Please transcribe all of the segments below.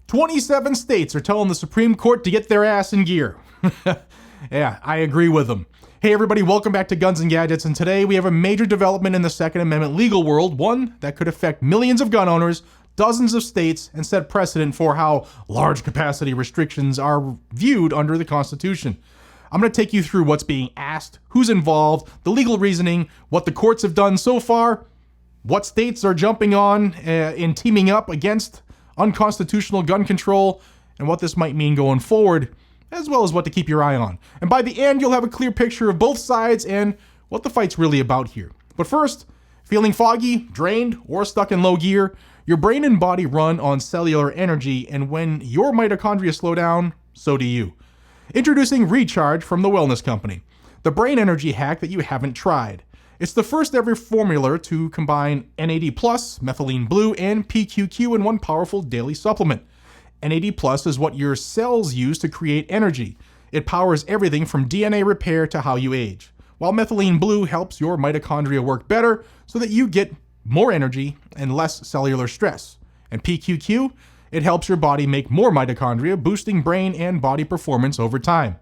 27 states are telling the Supreme Court to get their ass in gear. Yeah, I agree with them. Hey everybody, welcome back to Guns and Gadgets, and today we have a major development in the Second Amendment legal world, one that could affect millions of gun owners, dozens of states, and set precedent for how large capacity restrictions are viewed under the Constitution. I'm going to take you through what's being asked, who's involved, the legal reasoning, what the courts have done so far, what states are jumping on in teaming up against unconstitutional gun control, and what this might mean going forward, as well as what to keep your eye on. And by the end, you'll have a clear picture of both sides and what the fight's really about here. But first, feeling foggy, drained, or stuck in low gear? Your brain and body run on cellular energy, and when your mitochondria slow down, so do you. Introducing Recharge from the Wellness Company, the brain energy hack that you haven't tried. It's the first ever formula to combine NAD+, methylene blue, and PQQ in one powerful daily supplement. NAD+ is what your cells use to create energy. It powers everything from DNA repair to how you age, while methylene blue helps your mitochondria work better so that you get more energy and less cellular stress. And PQQ, it helps your body make more mitochondria, boosting brain and body performance over time.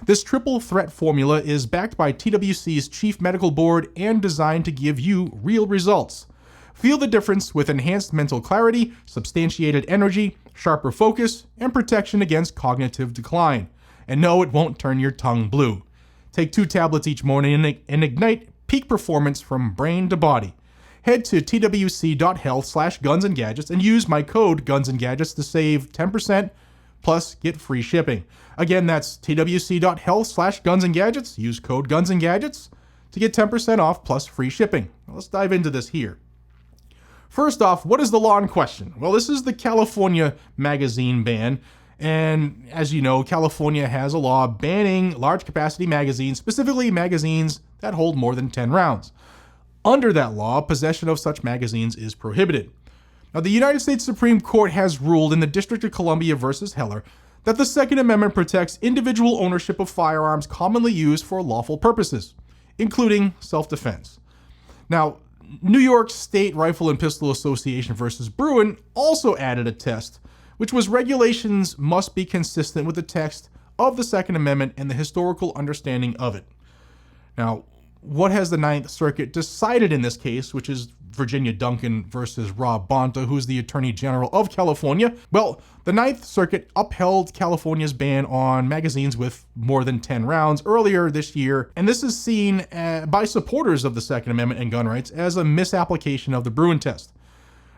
This triple threat formula is backed by TWC's Chief Medical Board and designed to give you real results. Feel the difference with enhanced mental clarity, substantiated energy, sharper focus, and protection against cognitive decline. And no, it won't turn your tongue blue. Take 2 tablets each morning and ignite peak performance from brain to body. Head to twc.health/gunsandgadgets and use my code gunsandgadgets to save 10% plus get free shipping. Again, that's twc.health/gunsandgadgets. Use code gunsandgadgets to get 10% off plus free shipping. Now, let's dive into this here. First off, what is the law in question? Well, this is the California magazine ban. And as you know, California has a law banning large capacity magazines, specifically magazines that hold more than 10 rounds. Under that law, possession of such magazines is prohibited. Now, the United States Supreme Court has ruled in the District of Columbia versus Heller that the Second Amendment protects individual ownership of firearms commonly used for lawful purposes, including self-defense. Now, New York State Rifle and Pistol Association versus Bruin also added a test, which was regulations must be consistent with the text of the Second Amendment and the historical understanding of it. Now, what has the Ninth Circuit decided in this case, which is Virginia Duncan versus Rob Bonta, who's the Attorney General of California? Well, the Ninth Circuit upheld California's ban on magazines with more than 10 rounds earlier this year, and this is seen by supporters of the Second Amendment and gun rights as a misapplication of the Bruin test.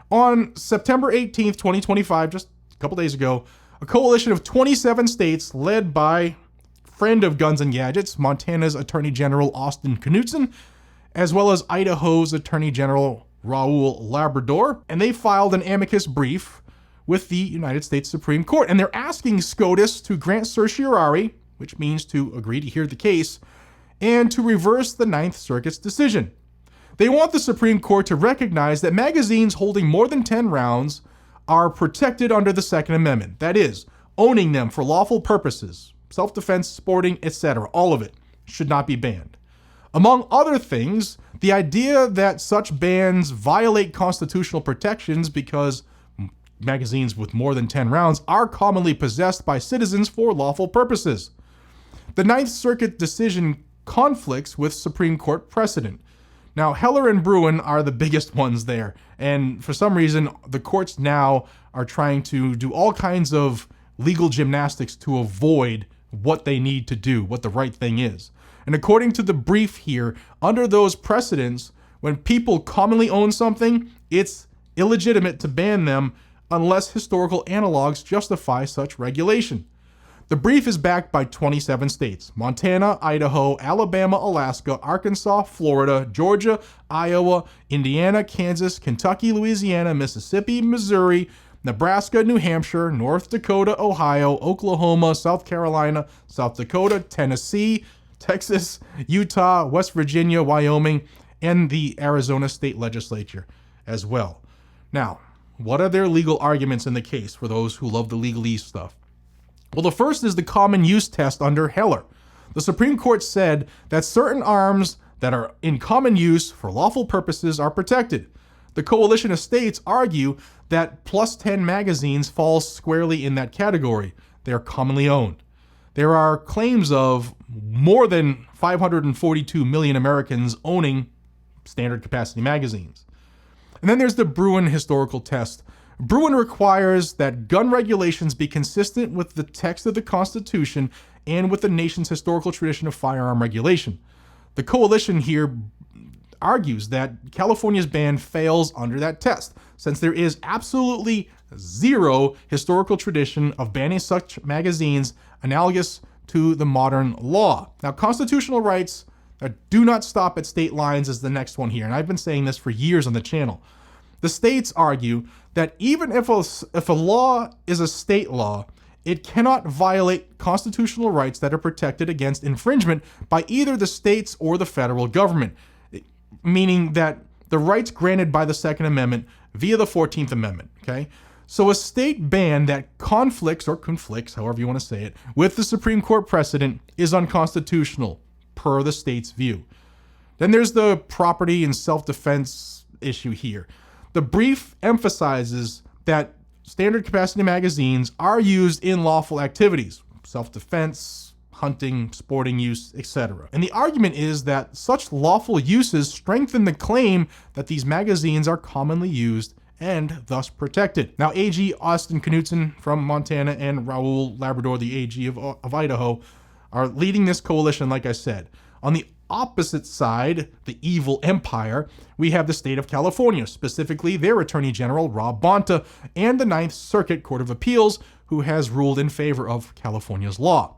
On September 18th, 2025, just a couple days ago, a coalition of 27 states led by friend of Guns and Gadgets, Montana's Attorney General Austin Knudsen, as well as Idaho's Attorney General Raul Labrador, and they filed an amicus brief with the United States Supreme Court, and they're asking SCOTUS to grant certiorari, which means to agree to hear the case, and to reverse the Ninth Circuit's decision. They want the Supreme Court to recognize that magazines holding more than 10 rounds are protected under the Second Amendment. That is, owning them for lawful purposes, self-defense, sporting, etc., all of it should not be banned. Among other things, the idea that such bans violate constitutional protections because magazines with more than 10 rounds are commonly possessed by citizens for lawful purposes. The Ninth Circuit decision conflicts with Supreme Court precedent. Now, Heller and Bruin are the biggest ones there, and for some reason, the courts now are trying to do all kinds of legal gymnastics to avoid what they need to do, what the right thing is. And according to the brief here, under those precedents, when people commonly own something, it's illegitimate to ban them unless historical analogs justify such regulation. The brief is backed by 27 states: Montana, Idaho, Alabama, Alaska, Arkansas, Florida, Georgia, Iowa, Indiana, Kansas, Kentucky, Louisiana, Mississippi, Missouri, Nebraska, New Hampshire, North Dakota, Ohio, Oklahoma, South Carolina, South Dakota, Tennessee, Texas, Utah, West Virginia, Wyoming, and the Arizona State Legislature as well. Now, what are their legal arguments in the case for those who love the legalese stuff? Well, the first is the common use test under Heller. The Supreme Court said that certain arms that are in common use for lawful purposes are protected. The coalition of states argue that plus 10 magazines falls squarely in that category. They are commonly owned. There are claims of more than 542 million Americans owning standard capacity magazines. And then there's the Bruin historical test. Bruin requires that gun regulations be consistent with the text of the Constitution and with the nation's historical tradition of firearm regulation. The coalition here argues that California's ban fails under that test, since there is absolutely zero historical tradition of banning such magazines analogous to the modern law. Now, constitutional rights do not stop at state lines is the next one here, and I've been saying this for years on the channel. The states argue that even if a law is a state law, it cannot violate constitutional rights that are protected against infringement by either the states or the federal government, meaning that the rights granted by the Second Amendment via the 14th Amendment, okay? So a state ban that conflicts, however you want to say it, with the Supreme Court precedent is unconstitutional, per the state's view. Then there's the property and self-defense issue here. The brief emphasizes that standard capacity magazines are used in lawful activities, self-defense, hunting, sporting use, etc. And the argument is that such lawful uses strengthen the claim that these magazines are commonly used and thus protected. Now, AG Austin Knudsen from Montana and Raul Labrador, the AG of Idaho, are leading this coalition, like I said. On the opposite side, the evil empire, we have the state of California, specifically their Attorney General, Rob Bonta, and the Ninth Circuit Court of Appeals, who has ruled in favor of California's law.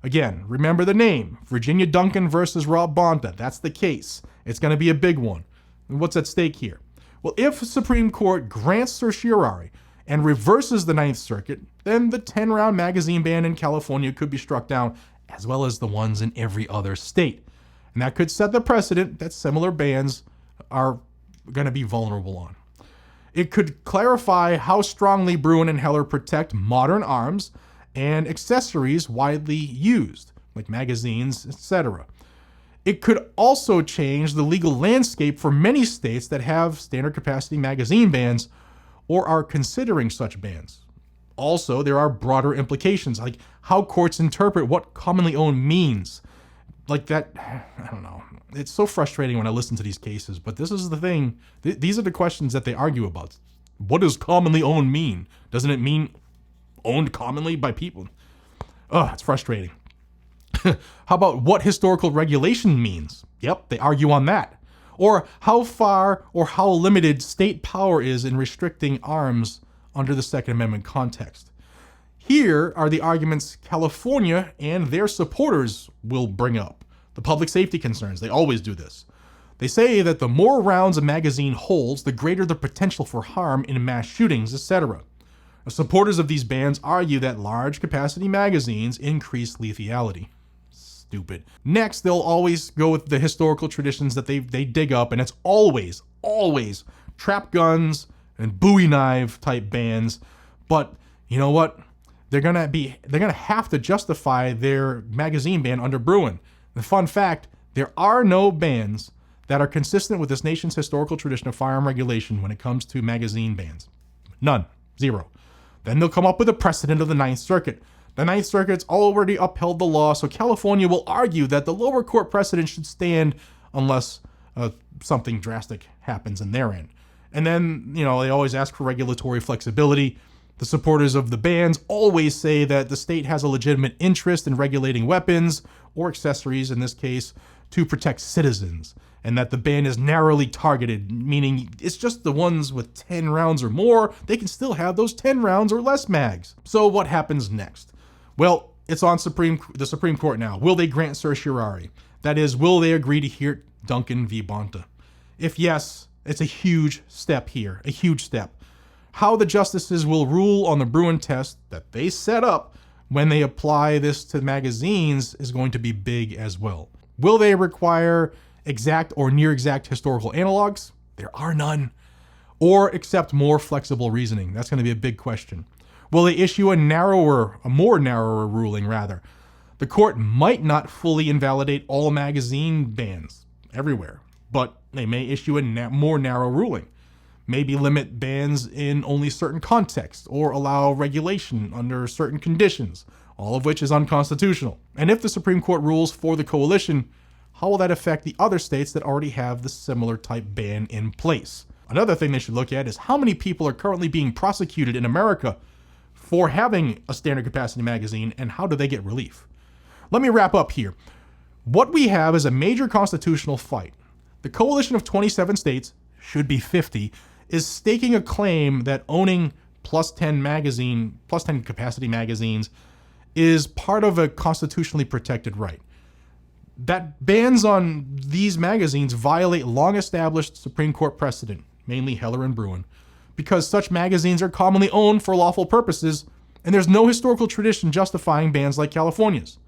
Again, remember the name, Virginia Duncan versus Rob Bonta. That's the case. It's going to be a big one. And what's at stake here? Well, if the Supreme Court grants certiorari and reverses the Ninth Circuit, then the 10-round magazine ban in California could be struck down, as well as the ones in every other state. And that could set the precedent that similar bans are going to be vulnerable on. It could clarify how strongly Bruin and Heller protect modern arms and accessories widely used, like magazines, etc. It could also change the legal landscape for many states that have standard capacity magazine bans or are considering such bans. Also, there are broader implications, like how courts interpret what commonly owned means. Like that, I don't know. It's so frustrating when I listen to these cases, but this is the thing. These are the questions that they argue about. What does commonly owned mean? Doesn't it mean owned commonly by people? Oh, it's frustrating. How about what historical regulation means? Yep, they argue on that. Or how far or how limited state power is in restricting arms under the Second Amendment context. Here are the arguments California and their supporters will bring up. The public safety concerns, they always do this. They say that the more rounds a magazine holds, the greater the potential for harm in mass shootings, etc. Supporters of these bans argue that large capacity magazines increase lethality. Stupid. Next, they'll always go with the historical traditions that they dig up, and it's always trap guns and Bowie knife type bans. But you know what? They're gonna have to justify their magazine ban under Bruin. The fun fact, there are no bans that are consistent with this nation's historical tradition of firearm regulation when it comes to magazine bans. None. Zero. Then they'll come up with a precedent of the Ninth Circuit. The Ninth Circuit's already upheld the law, so California will argue that the lower court precedent should stand unless something drastic happens in their end. And then, they always ask for regulatory flexibility. The supporters of the bans always say that the state has a legitimate interest in regulating weapons, or accessories in this case, to protect citizens, and that the ban is narrowly targeted, meaning it's just the ones with 10 rounds or more, they can still have those 10 rounds or less mags. So what happens next? Well, it's on the Supreme Court now. Will they grant certiorari? That is, will they agree to hear Duncan v. Bonta? If yes, it's a huge step here, a huge step. How the justices will rule on the Bruin test that they set up when they apply this to magazines is going to be big as well. Will they require exact or near exact historical analogs? There are none. Or accept more flexible reasoning? That's going to be a big question. Will they issue a more narrower ruling rather? The court might not fully invalidate all magazine bans everywhere, but they may issue a more narrow ruling. maybe limit bans in only certain contexts or allow regulation under certain conditions, all of which is unconstitutional. And if the Supreme Court rules for the coalition, how will that affect the other states that already have the similar type ban in place? Another thing they should look at is how many people are currently being prosecuted in America for having a standard capacity magazine, and how do they get relief? Let me wrap up here. What we have is a major constitutional fight. The coalition of 27 states, should be 50, is staking a claim that owning plus 10 capacity magazines is part of a constitutionally protected right. That bans on these magazines violate long-established Supreme Court precedent, mainly Heller and Bruin, because such magazines are commonly owned for lawful purposes, and there's no historical tradition justifying bans like California's.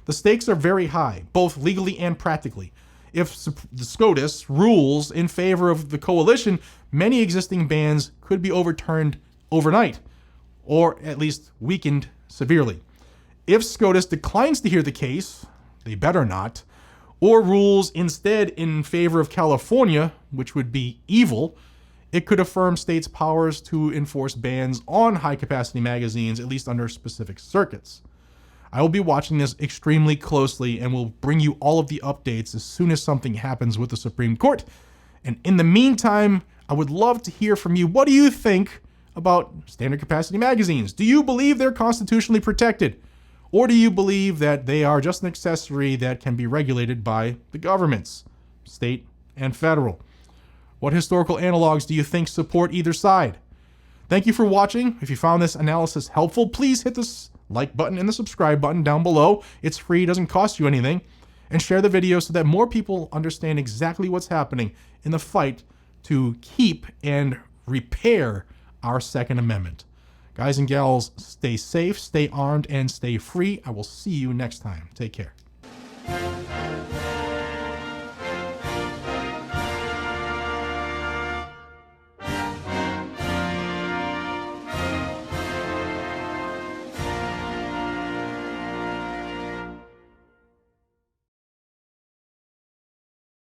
The stakes are very high, both legally and practically. If the SCOTUS rules in favor of the coalition, many existing bans could be overturned overnight, or at least weakened severely. If SCOTUS declines to hear the case, they better not, or rules instead in favor of California, which would be evil, it could affirm states' powers to enforce bans on high-capacity magazines, at least under specific circuits. I will be watching this extremely closely and will bring you all of the updates as soon as something happens with the Supreme Court. And in the meantime, I would love to hear from you. What do you think about standard capacity magazines? Do you believe they're constitutionally protected? Or do you believe that they are just an accessory that can be regulated by the governments, state and federal? What historical analogs do you think support either side? Thank you for watching. If you found this analysis helpful, please hit this like button and the subscribe button down below. It's free, doesn't cost you anything. And share the video so that more people understand exactly what's happening in the fight to keep and repair our Second Amendment. Guys and gals, stay safe, stay armed, and stay free. I will see you next time. Take care.